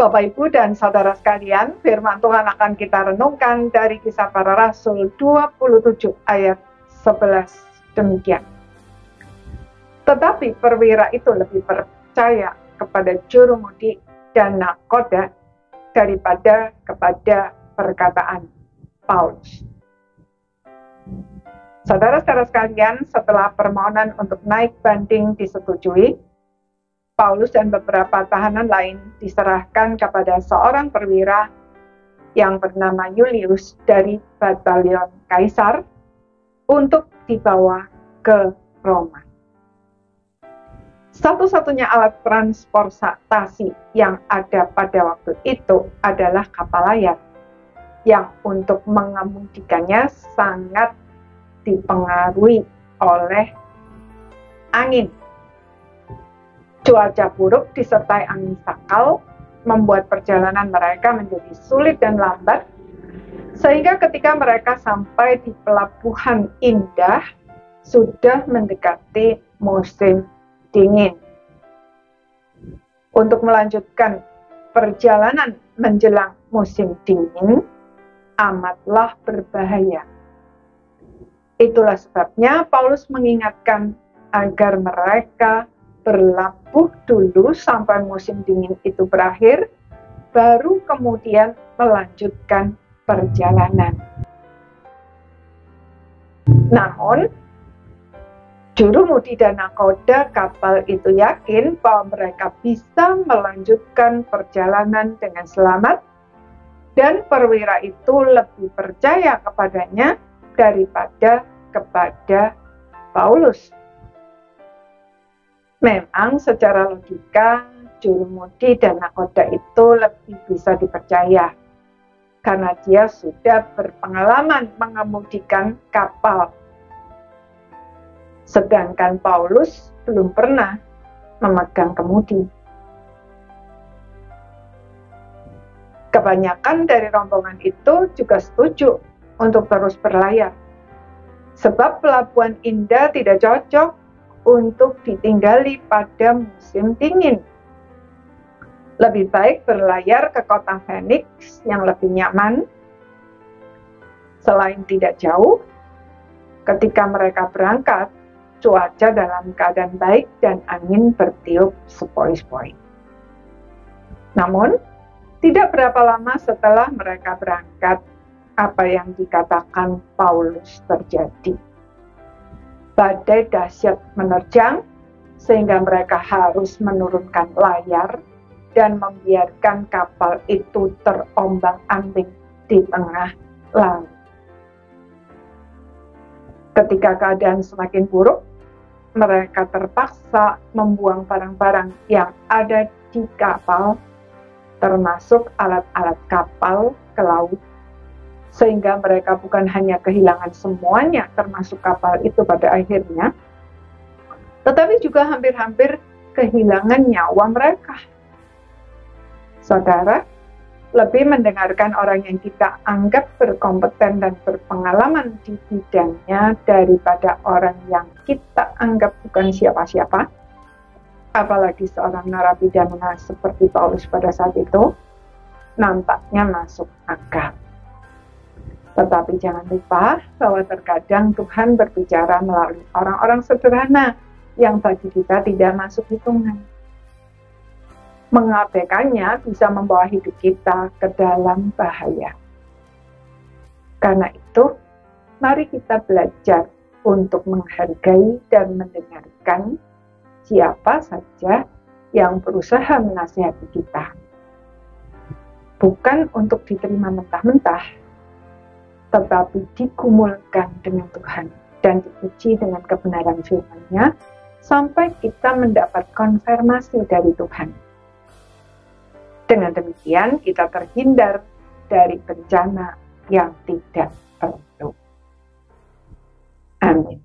Bapak, Ibu, dan saudara sekalian, firman Tuhan akan kita renungkan dari Kisah Para Rasul 27 ayat 11 demikian. Tetapi perwira itu lebih percaya kepada jurumudi dan nakoda daripada kepada perkataan Paulus. Saudara-saudara sekalian, setelah permohonan untuk naik banding disetujui, Paulus dan beberapa tahanan lain diserahkan kepada seorang perwira yang bernama Julius dari batalion Kaisar untuk dibawa ke Roma. Satu-satunya alat transportasi yang ada pada waktu itu adalah kapal layar, yang untuk mengemudikannya sangat dipengaruhi oleh angin. Cuaca buruk disertai angin sakal membuat perjalanan mereka menjadi sulit dan lambat, sehingga ketika mereka sampai di pelabuhan indah, sudah mendekati musim dingin. Untuk melanjutkan perjalanan menjelang musim dingin, amatlah berbahaya. Itulah sebabnya Paulus mengingatkan agar mereka berlabuh dulu sampai musim dingin itu berakhir, baru kemudian melanjutkan perjalanan. Namun, jurumudi dan nakoda kapal itu yakin bahwa mereka bisa melanjutkan perjalanan dengan selamat, dan perwira itu lebih percaya kepadanya daripada kepada Paulus. Memang secara logika, jurumudi dan nakoda itu lebih bisa dipercaya, karena dia sudah berpengalaman mengemudikan kapal. Sedangkan Paulus belum pernah memegang kemudi. Kebanyakan dari rombongan itu juga setuju untuk terus berlayar, sebab pelabuhan indah tidak cocok untuk ditinggali pada musim dingin. Lebih baik berlayar ke kota Phoenix yang lebih nyaman. Selain tidak jauh, ketika mereka berangkat, cuaca dalam keadaan baik dan angin bertiup sepoi-sepoi. Namun, tidak berapa lama setelah mereka berangkat, apa yang dikatakan Paulus terjadi. Badai dahsyat menerjang, sehingga mereka harus menurunkan layar dan membiarkan kapal itu terombang-ambing di tengah laut. Ketika keadaan semakin buruk, mereka terpaksa membuang barang-barang yang ada di kapal, termasuk alat-alat kapal ke laut, sehingga mereka bukan hanya kehilangan semuanya termasuk kapal itu pada akhirnya, tetapi juga hampir-hampir kehilangan nyawa mereka. Saudara, lebih mendengarkan orang yang kita anggap berkompeten dan berpengalaman di bidangnya daripada orang yang kita anggap bukan siapa-siapa, apalagi seorang narapidana seperti Paulus pada saat itu, nampaknya masuk akal. Tetapi jangan lupa bahwa terkadang Tuhan berbicara melalui orang-orang sederhana yang bagi kita tidak masuk hitungan. Mengabaikannya bisa membawa hidup kita ke dalam bahaya. Karena itu, mari kita belajar untuk menghargai dan mendengarkan siapa saja yang berusaha menasihati kita. Bukan untuk diterima mentah-mentah, tetapi digumulkan dengan Tuhan dan diuji dengan kebenaran firman-Nya sampai kita mendapat konfirmasi dari Tuhan. Dengan demikian kita terhindar dari bencana yang tidak perlu. Amin.